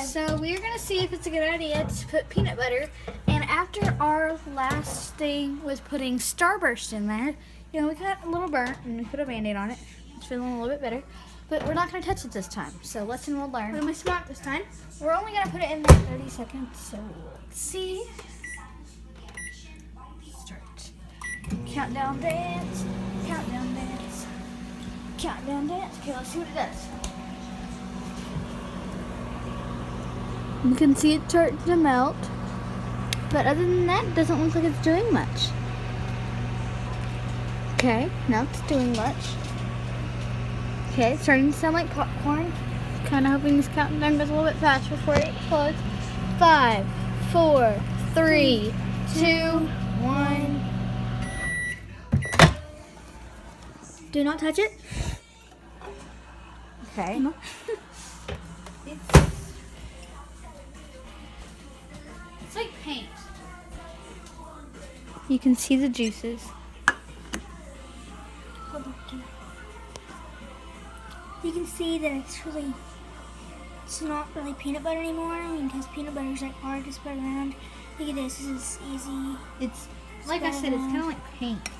So we're gonna see if it's a good idea to put peanut butter. And after our last thing was putting Starburst in there, you know, we got a little burnt and we put a Band-Aid on it. It's feeling a little bit better. But we're not gonna touch it this time. So lesson we'll learn. What am I smart this time? We're only gonna put it in there 30 seconds. So let's see. Start. Countdown dance. Countdown dance. Countdown dance. Okay, let's see what it does. You can see it start to melt, but other than that, it doesn't look like it's doing much. Okay, now it's doing much. Okay, it's starting to sound like popcorn. Kind of hoping this countdown goes a little bit faster before it explodes. 5, 4, 3, 2, 1. Do not touch it. Okay. It's like paint. You can see the juices. You can see that it's not really peanut butter anymore. I mean, because peanut butter is like hard to spread around. Look at this. This is easy. It's like I said, it's kind of like paint.